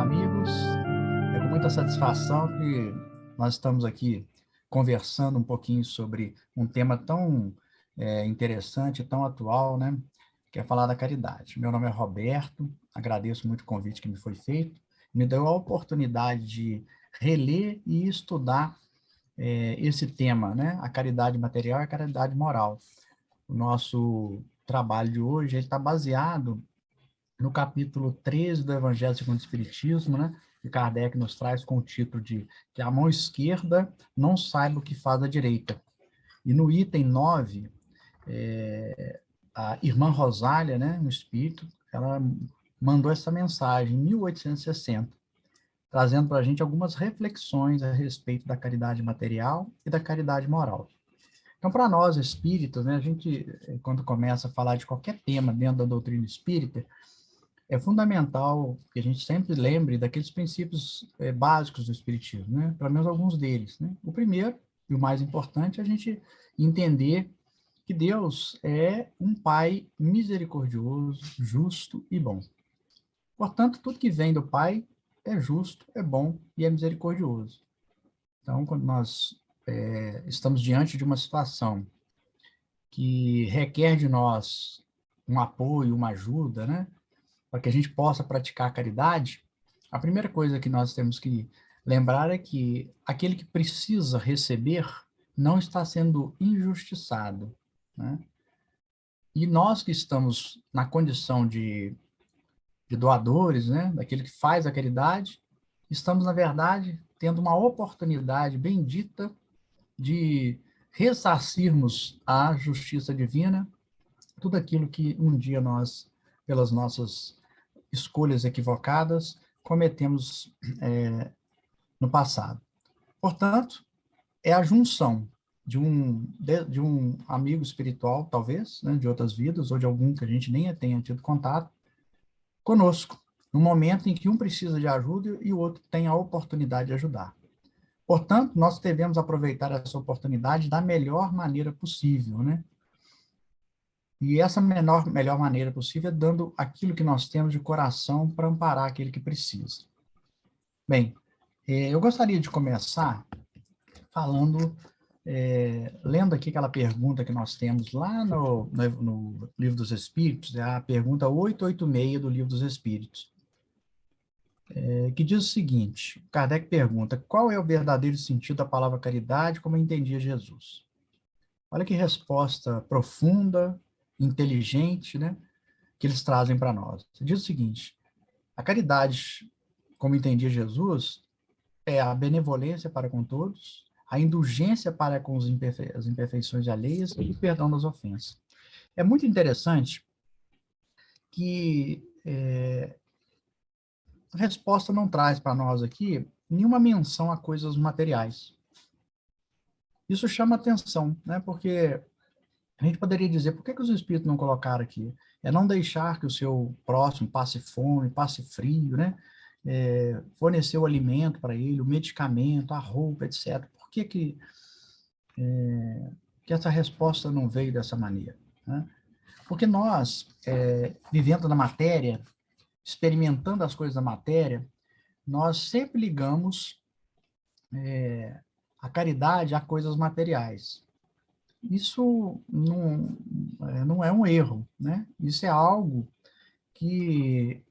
amigos. É com muita satisfação que nós estamos aqui conversando um pouquinho sobre um tema tão interessante, tão atual, né? Que é falar da caridade. Meu nome é Roberto, agradeço muito o convite que me foi feito. Me deu a oportunidade de reler e estudar esse tema, né? A caridade material e a caridade moral. O nosso trabalho de hoje está baseado no capítulo 13 do Evangelho segundo o Espiritismo, né, que Kardec nos traz com o título de que a mão esquerda não saiba o que faz a direita. E no item 9, a irmã Rosália, né, no Espírito, ela mandou essa mensagem em 1860, trazendo para a gente algumas reflexões a respeito da caridade material e da caridade moral. Então, para nós espíritas, né, a gente, quando começa a falar de qualquer tema dentro da doutrina espírita, é fundamental que a gente sempre lembre daqueles princípios básicos do Espiritismo, né? Pelo menos alguns deles, né? O primeiro, e o mais importante, é a gente entender que Deus é um Pai misericordioso, justo e bom. Portanto, tudo que vem do Pai é justo, é bom e é misericordioso. Então, quando nós estamos diante de uma situação que requer de nós um apoio, uma ajuda, né? Para que a gente possa praticar a caridade, a primeira coisa que nós temos que lembrar é que aquele que precisa receber não está sendo injustiçado, né? E nós que estamos na condição de doadores, né, daquele que faz a caridade, estamos, na verdade, tendo uma oportunidade bendita de ressarcirmos à justiça divina tudo aquilo que um dia nós, pelas nossas escolhas equivocadas, cometemos no passado. Portanto, é a junção de um amigo espiritual, talvez, né, de outras vidas, ou de algum que a gente nem tenha tido contato, conosco, no momento em que um precisa de ajuda e o outro tem a oportunidade de ajudar. Portanto, nós devemos aproveitar essa oportunidade da melhor maneira possível, né? E essa melhor maneira possível é dando aquilo que nós temos de coração para amparar aquele que precisa. Bem, eu gostaria de começar falando, lendo aqui aquela pergunta que nós temos lá no Livro dos Espíritos, é a pergunta 886 do Livro dos Espíritos, que diz o seguinte: Kardec pergunta, qual é o verdadeiro sentido da palavra caridade como entendia Jesus? Olha que resposta profunda, inteligente, né, que eles trazem para nós. Diz o seguinte: a caridade, como entendia Jesus, é a benevolência para com todos, a indulgência para com as imperfeições alheias e o perdão das ofensas. É muito interessante que a resposta não traz para nós aqui nenhuma menção a coisas materiais. Isso chama atenção, né? Porque a gente poderia dizer, por que os espíritos não colocaram aqui? É não deixar que o seu próximo passe fome, passe frio, né? Fornecer o alimento para ele, o medicamento, a roupa, etc. Por que essa resposta não veio dessa maneira, né? Porque nós, vivendo na matéria, experimentando as coisas da matéria, nós sempre ligamos a caridade a coisas materiais. Isso não é um erro, né? Isso é algo que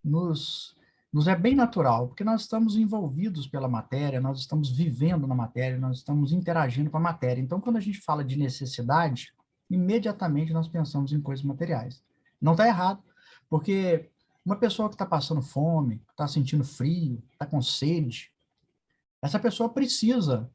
nos, nos é bem natural, porque nós estamos envolvidos pela matéria, nós estamos vivendo na matéria, nós estamos interagindo com a matéria. Então, quando a gente fala de necessidade, imediatamente nós pensamos em coisas materiais. Não está errado, porque uma pessoa que está passando fome, está sentindo frio, está com sede, essa pessoa precisa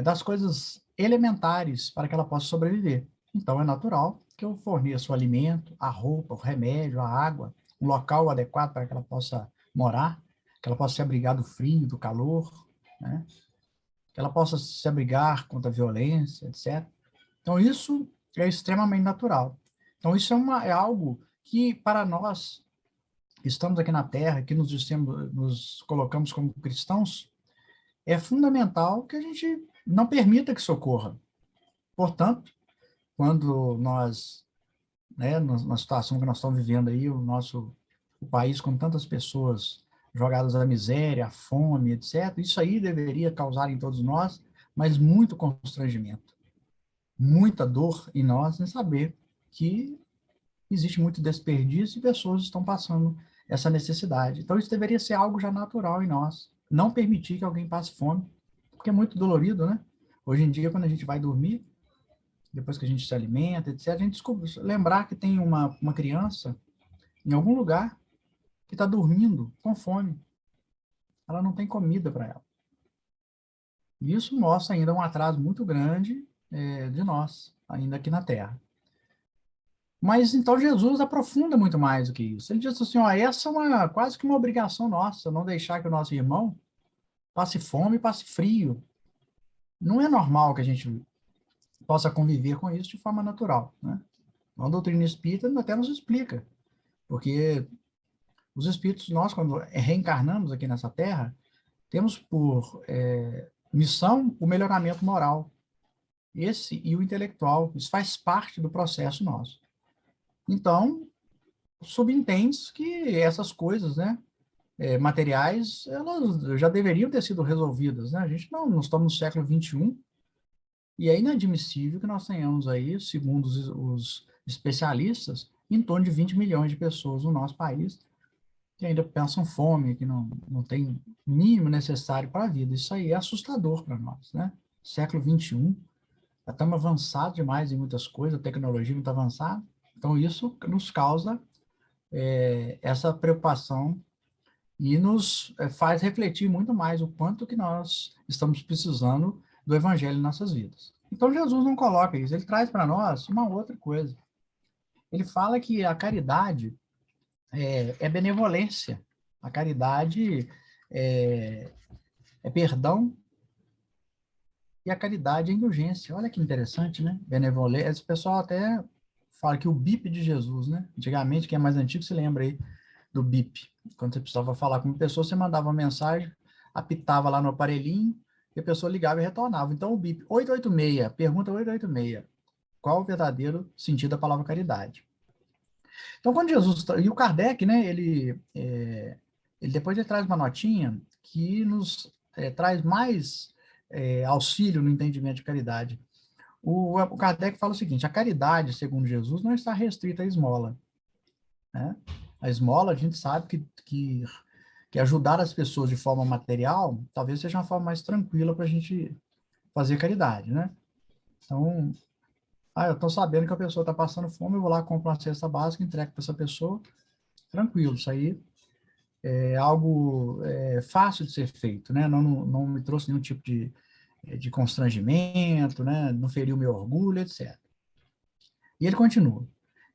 das coisas elementares para que ela possa sobreviver. Então, é natural que eu forneça o alimento, a roupa, o remédio, a água, um local adequado para que ela possa morar, que ela possa se abrigar do frio, do calor, né? Que ela possa se abrigar contra a violência, etc. Então, isso é extremamente natural. Então, isso é algo que, para nós, que estamos aqui na Terra, que nos colocamos como cristãos, é fundamental que a gente não permita que socorra. Portanto, quando nós, né, na situação que nós estamos vivendo aí, o nosso o país com tantas pessoas jogadas à miséria, à fome, etc., isso aí deveria causar em todos nós, mas muito constrangimento, muita dor em nós em saber que existe muito desperdício e pessoas estão passando essa necessidade. Então, isso deveria ser algo já natural em nós. Não permitir que alguém passe fome, porque é muito dolorido, né? Hoje em dia, quando a gente vai dormir, depois que a gente se alimenta, etc., a gente descobre, lembrar que tem uma criança em algum lugar que está dormindo com fome. Ela não tem comida para ela. E isso mostra ainda um atraso muito grande de nós, ainda aqui na Terra. Mas então Jesus aprofunda muito mais do que isso. Ele diz assim, ó, essa é quase que uma obrigação nossa, não deixar que o nosso irmão passe fome e passe frio. Não é normal que a gente possa conviver com isso de forma natural, né? A doutrina espírita até nos explica, porque os espíritos, nós, quando reencarnamos aqui nessa Terra, temos por missão o melhoramento moral, esse e o intelectual. Isso faz parte do processo nosso. Então, subentende que essas coisas, né, materiais, elas já deveriam ter sido resolvidas, né? A gente não estamos no século XXI, e é inadmissível que nós tenhamos aí, segundo os especialistas, em torno de 20 milhões de pessoas no nosso país que ainda pensam fome, que não tem o mínimo necessário para a vida. Isso aí é assustador para nós, né? Século XXI, já estamos avançados demais em muitas coisas, a tecnologia muito avançada, então isso nos causa essa preocupação e nos faz refletir muito mais o quanto que nós estamos precisando do evangelho em nossas vidas. Então Jesus não coloca isso, ele traz para nós uma outra coisa. Ele fala que a caridade é benevolência, a caridade é perdão e a caridade é indulgência. Olha que interessante, né? Benevolência. Esse pessoal até fala que o BIP de Jesus, né? Antigamente, quem é mais antigo se lembra aí do BIP. Quando você precisava falar com uma pessoa, você mandava uma mensagem, apitava lá no aparelhinho, e a pessoa ligava e retornava. Então, o BIP 886, pergunta 886, qual o verdadeiro sentido da palavra caridade? Então, quando Jesus... E o Kardec, né, ele depois ele traz uma notinha que nos traz mais auxílio no entendimento de caridade. O Kardec fala o seguinte, a caridade, segundo Jesus, não está restrita à esmola, né? A esmola, a gente sabe que ajudar as pessoas de forma material talvez seja uma forma mais tranquila para a gente fazer caridade, né? Então, eu estou sabendo que a pessoa está passando fome, eu vou lá, compro uma cesta básica, entrego para essa pessoa, tranquilo, isso aí é algo fácil de ser feito, né? Não me trouxe nenhum tipo de constrangimento, né? Não feriu meu orgulho, etc. E ele continua.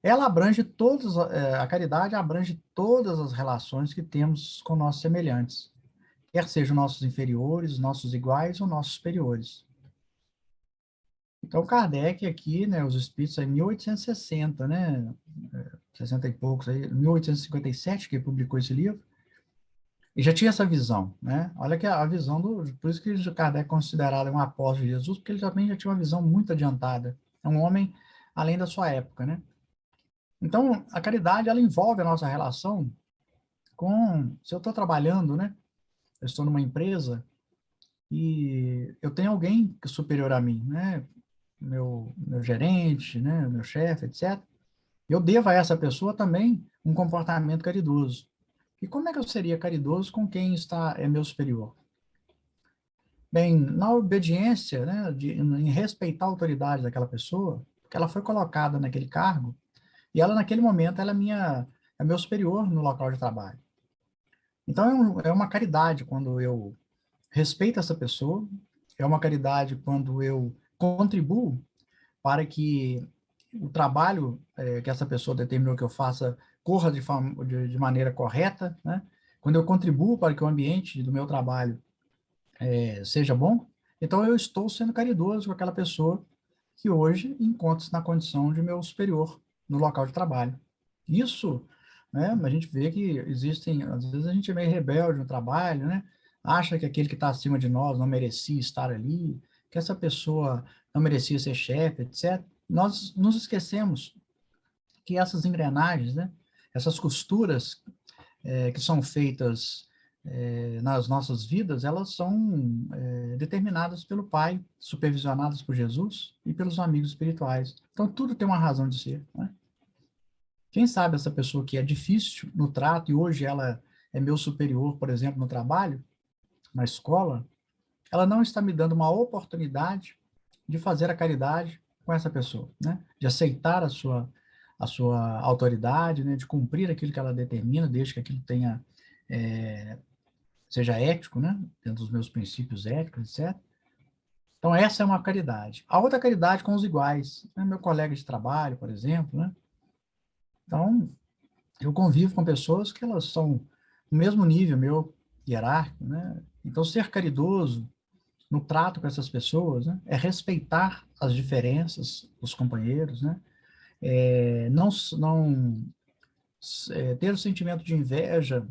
Ela abrange todas, a caridade abrange todas as relações que temos com nossos semelhantes, quer sejam nossos inferiores, nossos iguais ou nossos superiores. Então, Kardec aqui, né, os espíritos em 1860, né, 60 e poucos, aí, 1857 que ele publicou esse livro, e já tinha essa visão, né? Olha que a visão por isso que Kardec é considerado um apóstolo de Jesus, porque ele também já tinha uma visão muito adiantada. É um homem além da sua época, né? Então, a caridade, ela envolve a nossa relação se eu estou trabalhando, né? Eu estou numa empresa e eu tenho alguém que é superior a mim, né? Meu gerente, né? Meu chefe, etc. Eu devo a essa pessoa também um comportamento caridoso. E como é que eu seria caridoso com quem é meu superior? Bem, na obediência, né? Em respeitar a autoridade daquela pessoa, porque ela foi colocada naquele cargo, e ela, naquele momento, ela é meu superior no local de trabalho. Então, é uma caridade quando eu respeito essa pessoa, é uma caridade quando eu contribuo para que o trabalho que essa pessoa determinou que eu faça corra de maneira correta, né? Quando eu contribuo para que o ambiente do meu trabalho seja bom, então eu estou sendo caridoso com aquela pessoa que hoje encontra-se na condição de meu superior no local de trabalho. Isso, né, a gente vê que existem, às vezes a gente é meio rebelde no trabalho, né, acha que aquele que está acima de nós não merecia estar ali, que essa pessoa não merecia ser chefe, etc. Nós nos esquecemos que essas engrenagens, né, essas costuras, que são feitas nas nossas vidas, elas são determinadas pelo Pai, supervisionadas por Jesus e pelos amigos espirituais. Então, tudo tem uma razão de ser, né? Quem sabe essa pessoa que é difícil no trato e hoje ela é meu superior, por exemplo, no trabalho, na escola, ela não está me dando uma oportunidade de fazer a caridade com essa pessoa, né? De aceitar a sua autoridade, né? De cumprir aquilo que ela determina, desde que aquilo tenha, seja ético, né? Dentro dos meus princípios éticos, etc. Então, essa é uma caridade. A outra caridade com os iguais, né? Meu colega de trabalho, por exemplo, né? Então, eu convivo com pessoas que elas são no mesmo nível meu, hierárquico, né? Então, ser caridoso no trato com essas pessoas, né, é respeitar as diferenças dos companheiros, né? Não ter o sentimento de inveja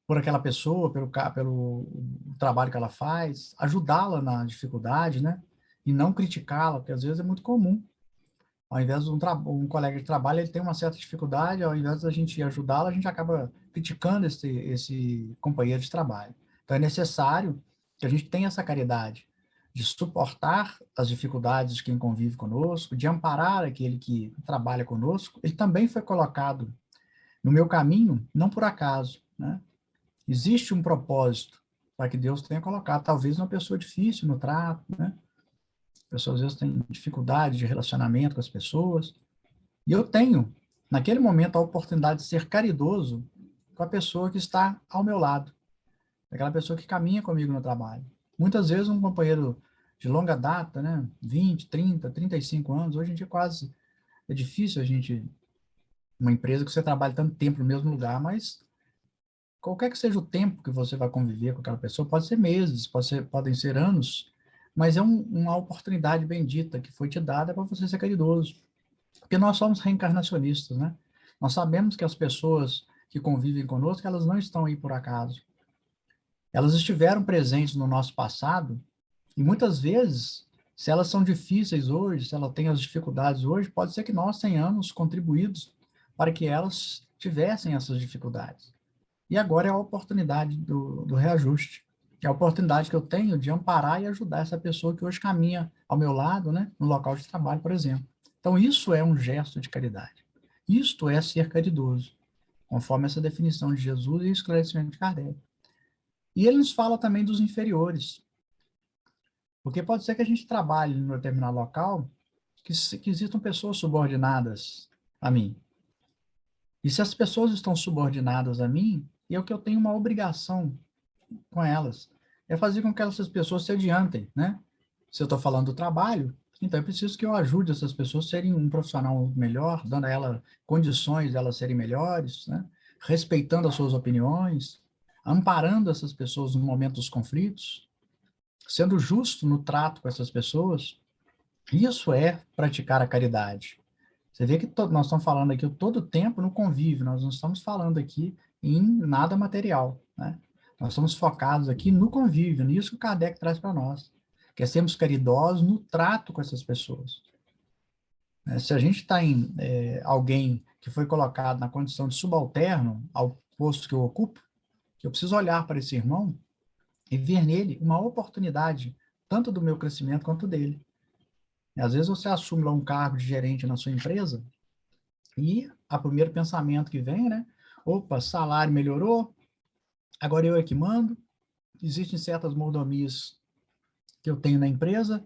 por aquela pessoa, pelo trabalho que ela faz, ajudá-la na dificuldade, né? E não criticá-la, porque às vezes é muito comum. Ao invés de um colega de trabalho, ele tem uma certa dificuldade, ao invés da gente ajudá-lo, a gente acaba criticando esse companheiro de trabalho. Então, é necessário que a gente tenha essa caridade de suportar as dificuldades de quem convive conosco, de amparar aquele que trabalha conosco. Ele também foi colocado no meu caminho, não por acaso, né? Existe um propósito para que Deus tenha colocado, talvez uma pessoa difícil no trato, né? Pessoas às vezes têm dificuldade de relacionamento com as pessoas. E eu tenho, naquele momento, a oportunidade de ser caridoso com a pessoa que está ao meu lado, aquela pessoa que caminha comigo no trabalho. Muitas vezes um companheiro de longa data, né, 20, 30, 35 anos, hoje em dia quase é difícil a gente, uma empresa que você trabalha tanto tempo no mesmo lugar, mas qualquer que seja o tempo que você vai conviver com aquela pessoa, pode ser meses, podem ser anos, mas é uma oportunidade bendita que foi te dada para você ser caridoso. Porque nós somos reencarnacionistas, né? Nós sabemos que as pessoas que convivem conosco, elas não estão aí por acaso. Elas estiveram presentes no nosso passado e muitas vezes, se elas são difíceis hoje, se elas têm as dificuldades hoje, pode ser que nós tenhamos contribuído para que elas tivessem essas dificuldades. E agora é a oportunidade do reajuste. É a oportunidade que eu tenho de amparar e ajudar essa pessoa que hoje caminha ao meu lado, né, no local de trabalho, por exemplo. Então, isso é um gesto de caridade. Isto é ser caridoso, conforme essa definição de Jesus e o esclarecimento de Kardec. E ele nos fala também dos inferiores, porque pode ser que a gente trabalhe em um determinado local que existam pessoas subordinadas a mim. E se as pessoas estão subordinadas a mim, é o que eu tenho uma obrigação com elas, é fazer com que essas pessoas se adiantem, né? Se eu estou falando do trabalho, então é preciso que eu ajude essas pessoas a serem um profissional melhor, dando a elas condições de elas serem melhores, né? Respeitando as suas opiniões, amparando essas pessoas no momento dos conflitos, sendo justo no trato com essas pessoas. Isso é praticar a caridade. Você vê que nós estamos falando aqui todo o tempo no convívio, nós não estamos falando aqui em nada material, né? Nós estamos focados aqui no convívio, nisso que o Kardec traz para nós, que é sermos caridosos no trato com essas pessoas. Se a gente está em alguém que foi colocado na condição de subalterno ao posto que eu ocupo, que eu preciso olhar para esse irmão e ver nele uma oportunidade, tanto do meu crescimento quanto dele. E às vezes você assume lá um cargo de gerente na sua empresa e o primeiro pensamento que vem, né? Opa, salário melhorou, agora eu é que mando, existem certas mordomias que eu tenho na empresa,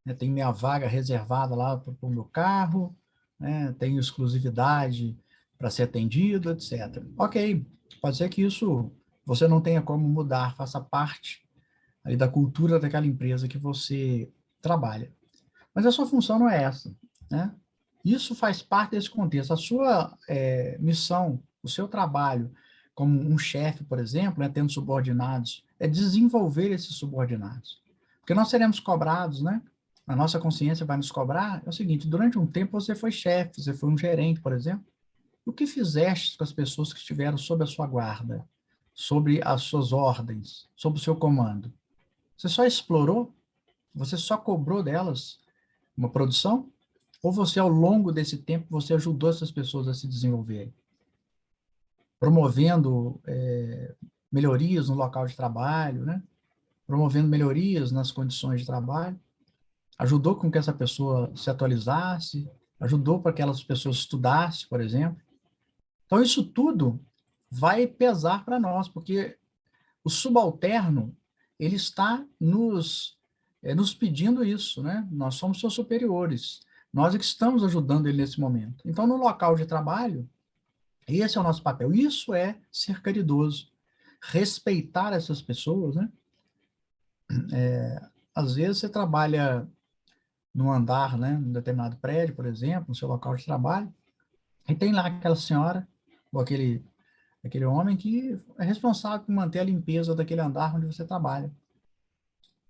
né? Tenho minha vaga reservada lá para o meu carro, né? Tenho exclusividade para ser atendido, etc. Ok, pode ser que isso você não tenha como mudar, faça parte aí da cultura daquela empresa que você trabalha. Mas a sua função não é essa, né? Isso faz parte desse contexto. A sua missão, o seu trabalho como um chefe, por exemplo, né, tendo subordinados, é desenvolver esses subordinados. Porque nós seremos cobrados, né? A nossa consciência vai nos cobrar. É o seguinte, durante um tempo você foi chefe, você foi um gerente, por exemplo. O que fizeste com as pessoas que estiveram sob a sua guarda, sobre as suas ordens, sob o seu comando? Você só explorou? Você só cobrou delas uma produção? Ou você, ao longo desse tempo, você ajudou essas pessoas a se desenvolverem? promovendo melhorias no local de trabalho, né? Promovendo melhorias nas condições de trabalho, ajudou com que essa pessoa se atualizasse, ajudou para que aquelas pessoas estudassem, por exemplo. Então, isso tudo vai pesar para nós, porque o subalterno, ele está nos pedindo isso, né? Nós somos seus superiores, nós é que estamos ajudando ele nesse momento. Então, no local de trabalho, esse é o nosso papel. Isso é ser caridoso, respeitar essas pessoas, né? Às vezes você trabalha num andar, né, num determinado prédio, por exemplo, no seu local de trabalho, e tem lá aquela senhora ou aquele homem que é responsável por manter a limpeza daquele andar onde você trabalha.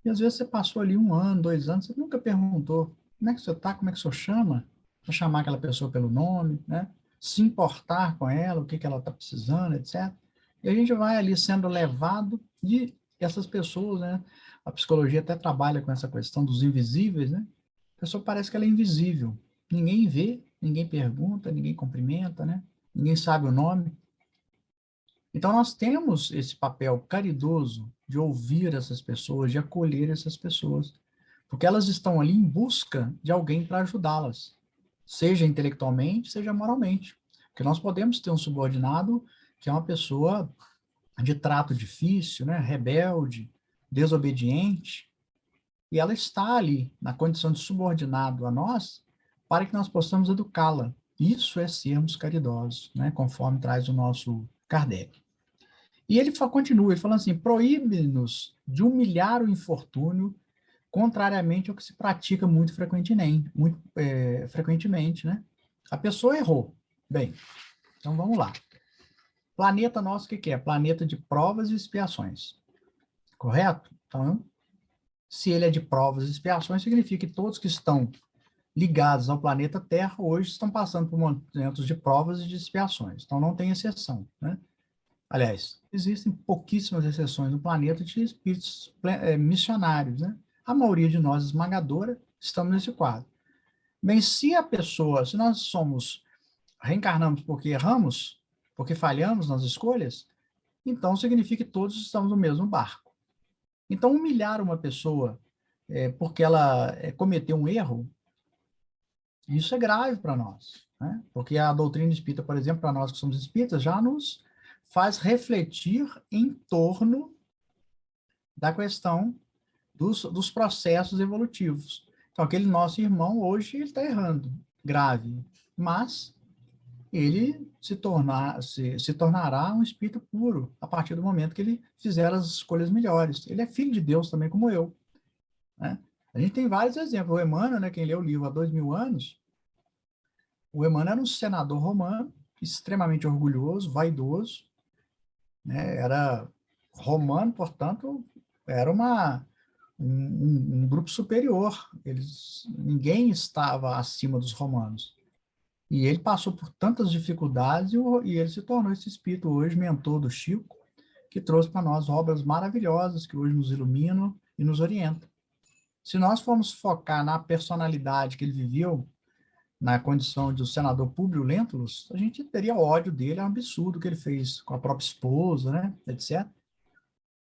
E às vezes você passou ali 1 ano, 2 anos, você nunca perguntou como é que você está, como é que o senhor chama, para chamar aquela pessoa pelo nome, né? Se importar com ela, o que ela está precisando, etc. E a gente vai ali sendo levado, e essas pessoas, né? A psicologia até trabalha com essa questão dos invisíveis, né? A pessoa parece que ela é invisível. Ninguém vê, ninguém pergunta, ninguém cumprimenta, né? Ninguém sabe o nome. Então, nós temos esse papel caridoso de ouvir essas pessoas, de acolher essas pessoas, porque elas estão ali em busca de alguém para ajudá-las, seja intelectualmente, seja moralmente. Porque nós podemos ter um subordinado que é uma pessoa de trato difícil, né, rebelde, desobediente, e ela está ali na condição de subordinado a nós para que nós possamos educá-la. Isso é sermos caridosos, né, conforme traz o nosso Kardec. E ele continua, ele fala assim, proíbe-nos de humilhar o infortúnio, contrariamente ao que se pratica frequentemente, né? A pessoa errou. Bem, então vamos lá. Planeta nosso, o que é? Planeta de provas e expiações. Correto? Então, se ele é de provas e expiações, significa que todos que estão ligados ao planeta Terra hoje estão passando por momentos de provas e de expiações. Então, não tem exceção, né? Aliás, existem pouquíssimas exceções no planeta de espíritos missionários, né? A maioria de nós, esmagadora, estamos nesse quadro. Bem, se nós reencarnamos porque erramos, porque falhamos nas escolhas, então significa que todos estamos no mesmo barco. Então, humilhar uma pessoa porque ela cometeu um erro, isso é grave para nós, né? Porque a doutrina espírita, por exemplo, para nós que somos espíritas, já nos faz refletir em torno da questão dos processos evolutivos. Então, aquele nosso irmão, hoje, ele está errando, grave, mas ele se tornará um espírito puro a partir do momento que ele fizer as escolhas melhores. Ele é filho de Deus também, como eu, né? A gente tem vários exemplos. O Emmanuel, né, quem leu o livro há 2000 anos, o Emmanuel era um senador romano, extremamente orgulhoso, vaidoso, né? Era romano, portanto, era um grupo superior. Ninguém estava acima dos romanos. E ele passou por tantas dificuldades e ele se tornou esse espírito hoje, mentor do Chico, que trouxe para nós obras maravilhosas que hoje nos iluminam e nos orientam. Se nós formos focar na personalidade que ele viveu, na condição de o senador Públio Lentulus, a gente teria ódio dele, é um absurdo o que ele fez com a própria esposa, né, etc.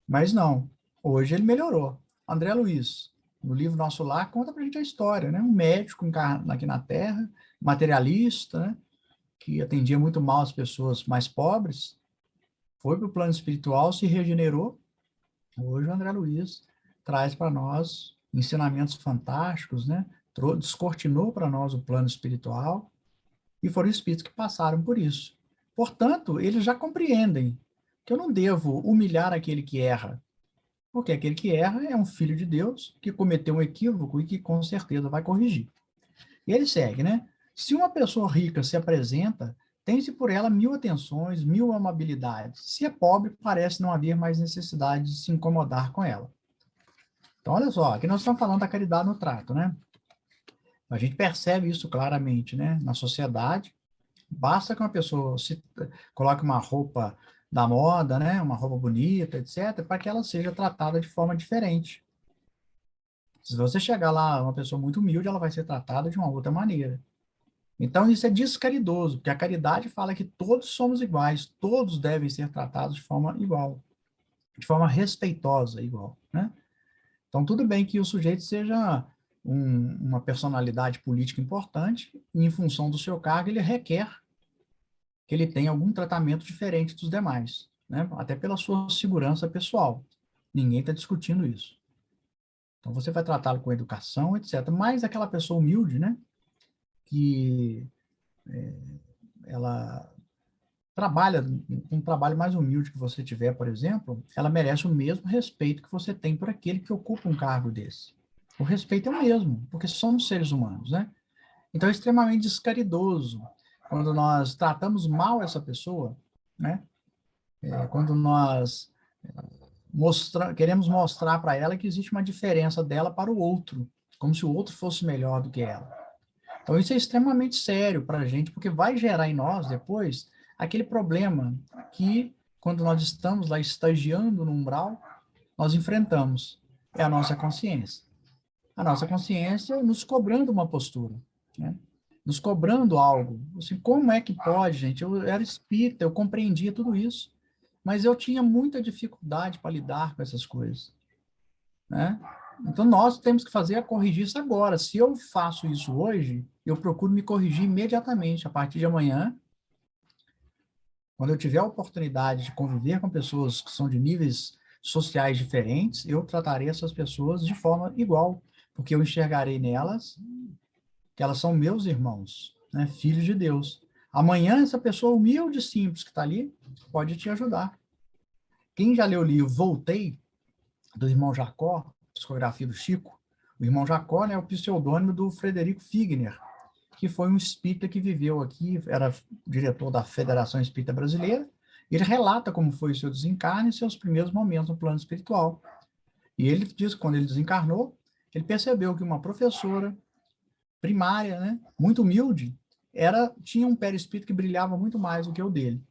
Mas não, hoje ele melhorou. André Luiz, no livro Nosso Lar, conta pra gente a história, né? Um médico aqui na Terra, materialista, né? Que atendia muito mal as pessoas mais pobres, foi para o plano espiritual, se regenerou. Hoje o André Luiz traz para nós ensinamentos fantásticos, né? Descortinou para nós o plano espiritual, e foram espíritos que passaram por isso. Portanto, eles já compreendem que eu não devo humilhar aquele que erra, porque aquele que erra é um filho de Deus que cometeu um equívoco e que com certeza vai corrigir. E ele segue, né? Se uma pessoa rica se apresenta, tem-se por ela 1000 atenções, 1000 amabilidades. Se é pobre, parece não haver mais necessidade de se incomodar com ela. Então, olha só, aqui nós estamos falando da caridade no trato, né? A gente percebe isso claramente, né? Na sociedade, basta que uma pessoa coloque uma roupa da moda, né? Uma roupa bonita, etc., para que ela seja tratada de forma diferente. Se você chegar lá, uma pessoa muito humilde, ela vai ser tratada de uma outra maneira. Então, isso é descaridoso, porque a caridade fala que todos somos iguais, todos devem ser tratados de forma igual, de forma respeitosa, igual, né? Então, tudo bem que o sujeito seja uma personalidade política importante, e em função do seu cargo, ele requer que ele tenha algum tratamento diferente dos demais, né? Até pela sua segurança pessoal. Ninguém está discutindo isso. Então, você vai tratá-lo com educação, etc. Mas aquela pessoa humilde, né? Que ela trabalha, um trabalho mais humilde que você tiver, por exemplo, ela merece o mesmo respeito que você tem por aquele que ocupa um cargo desse. O respeito é o mesmo, porque somos seres humanos, né? Então, é extremamente descaridoso quando nós tratamos mal essa pessoa, né? Quando nós queremos mostrar para ela que existe uma diferença dela para o outro, como se o outro fosse melhor do que ela. Então, isso é extremamente sério para a gente, porque vai gerar em nós, depois, aquele problema que, quando nós estamos lá estagiando no umbral, nós enfrentamos. É a nossa consciência. A nossa consciência nos cobrando uma postura, né? Nos cobrando algo. Assim, como é que pode, gente? Eu era espírita, eu compreendia tudo isso, mas eu tinha muita dificuldade para lidar com essas coisas, né? Então, nós temos que fazer a corrigir isso agora. Se eu faço isso hoje, eu procuro me corrigir imediatamente, a partir de amanhã, quando eu tiver a oportunidade de conviver com pessoas que são de níveis sociais diferentes, eu tratarei essas pessoas de forma igual, porque eu enxergarei nelas que elas são meus irmãos, né, filhos de Deus. Amanhã, essa pessoa humilde e simples que está ali pode te ajudar. Quem já leu o livro Voltei, do irmão Jacó, psicografia do Chico, o irmão Jacó, né, é o pseudônimo do Frederico Figner, que foi um espírita que viveu aqui, era diretor da Federação Espírita Brasileira. Ele relata como foi o seu desencarne e seus primeiros momentos no plano espiritual. E ele diz que quando ele desencarnou, ele percebeu que uma professora primária, né, muito humilde, tinha um perispírito que brilhava muito mais do que o dele.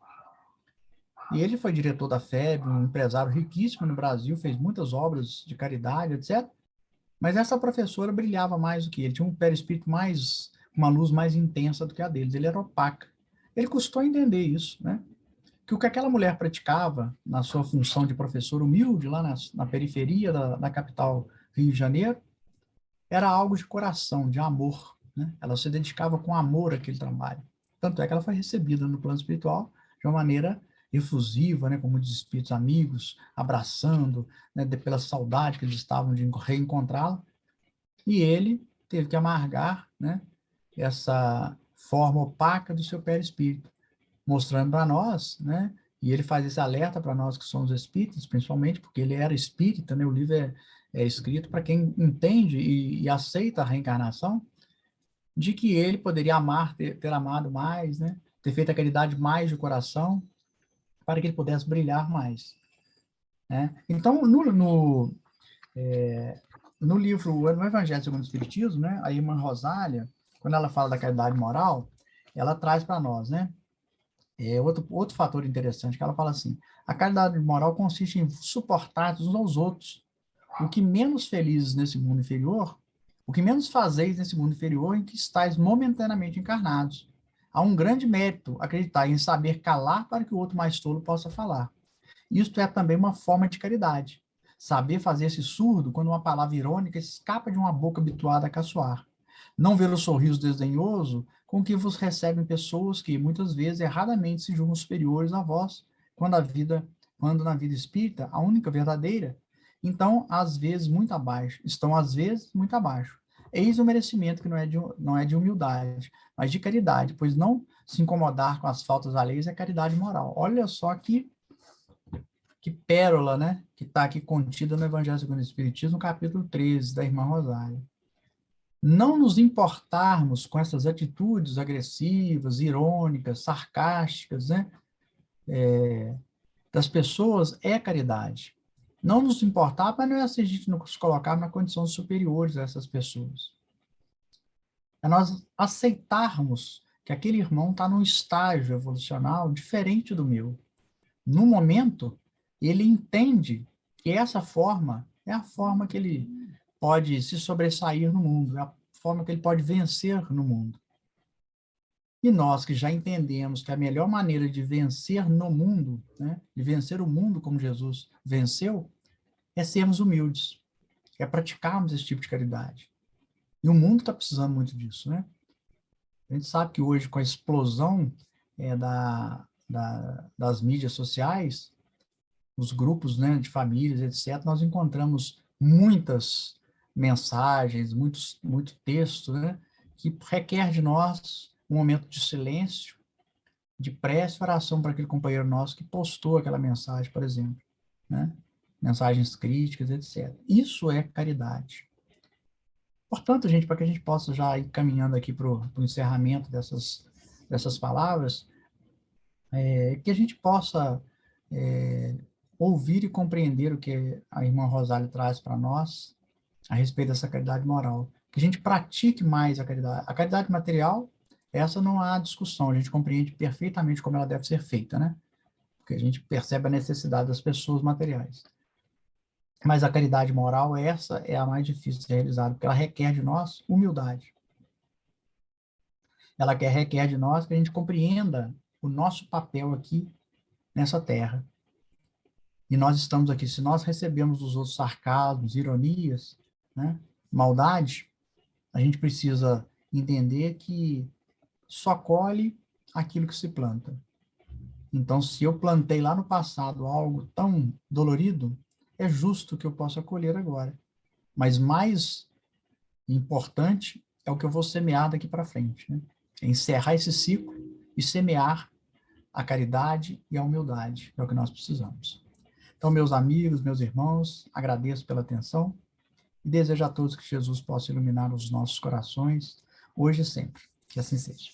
E ele foi diretor da FEB, um empresário riquíssimo no Brasil, fez muitas obras de caridade, etc. Mas essa professora brilhava mais do que ele, tinha um perispírito mais, uma luz mais intensa do que a deles, ele era opaca. Ele custou entender isso, né? Que o que aquela mulher praticava na sua função de professor humilde, lá na periferia da capital Rio de Janeiro, era algo de coração, de amor, né? Ela se dedicava com amor àquele trabalho. Tanto é que ela foi recebida no plano espiritual de uma maneira efusiva, né, com muitos espíritos amigos, abraçando, né, pela saudade que eles estavam de reencontrá-la. E ele teve que amargar, né, essa forma opaca do seu perispírito, mostrando para nós, né, e ele faz esse alerta para nós que somos espíritas, principalmente porque ele era espírita, né, o livro é escrito para quem entende e aceita a reencarnação, de que ele poderia amar, ter amado mais, né, ter feito a caridade mais de coração, para que ele pudesse brilhar mais, né? Então, no livro O Evangelho segundo o Espiritismo, né, a irmã Rosália, quando ela fala da caridade moral, ela traz para nós, né, outro fator interessante, que ela fala assim, a caridade moral consiste em suportar uns aos outros, o que menos felizes nesse mundo inferior, o que menos fazeis nesse mundo inferior em que estáis momentaneamente encarnados. Há um grande mérito acreditar em saber calar para que o outro mais tolo possa falar. Isto é também uma forma de caridade. Saber fazer-se surdo quando uma palavra irônica escapa de uma boca habituada a caçoar. Não ver o sorriso desdenhoso com que vos recebem pessoas que, muitas vezes, erradamente se julgam superiores a vós, quando na vida espírita, a única verdadeira, então, às vezes, muito abaixo. Estão, às vezes, muito abaixo. Eis o merecimento que não é de humildade, mas de caridade, pois não se incomodar com as faltas alheias é caridade moral. Olha só que pérola, né, que está aqui contida no Evangelho segundo o Espiritismo, no capítulo 13, da irmã Rosália. Não nos importarmos com essas atitudes agressivas, irônicas, sarcásticas, né, das pessoas é caridade. Não nos importar, mas não é assim a gente nos colocar na condição superiores a essas pessoas. É nós aceitarmos que aquele irmão está num estágio evolucional diferente do meu. No momento, ele entende que essa forma é a forma que ele pode se sobressair no mundo, é a forma que ele pode vencer no mundo. E nós que já entendemos que a melhor maneira de vencer no mundo, né, de vencer o mundo como Jesus venceu, é sermos humildes, é praticarmos esse tipo de caridade. E o mundo está precisando muito disso, né? A gente sabe que hoje, com a explosão das mídias sociais, os grupos, né, de famílias, etc., nós encontramos muitas mensagens, muito texto, né, que requer de nós um momento de silêncio, de prece e oração para aquele companheiro nosso que postou aquela mensagem, por exemplo, né? Mensagens críticas, etc. Isso é caridade. Portanto, gente, para que a gente possa já ir caminhando aqui para o encerramento dessas palavras, que a gente possa ouvir e compreender o que a irmã Rosália traz para nós a respeito dessa caridade moral. Que a gente pratique mais a caridade. A caridade material, essa não há discussão, a gente compreende perfeitamente como ela deve ser feita, né? Porque a gente percebe a necessidade das pessoas materiais. Mas a caridade moral, essa é a mais difícil de ser realizada, porque ela requer de nós humildade. Ela requer de nós que a gente compreenda o nosso papel aqui nessa terra. E nós estamos aqui, se nós recebemos dos outros sarcasmos, ironias, né, maldade, a gente precisa entender que só colhe aquilo que se planta. Então, se eu plantei lá no passado algo tão dolorido, é justo que eu possa colher agora. Mas mais importante é o que eu vou semear daqui para frente, né? É encerrar esse ciclo e semear a caridade e a humildade, é o que nós precisamos. Então, meus amigos, meus irmãos, agradeço pela atenção e desejo a todos que Jesus possa iluminar os nossos corações, hoje e sempre. Que assim seja.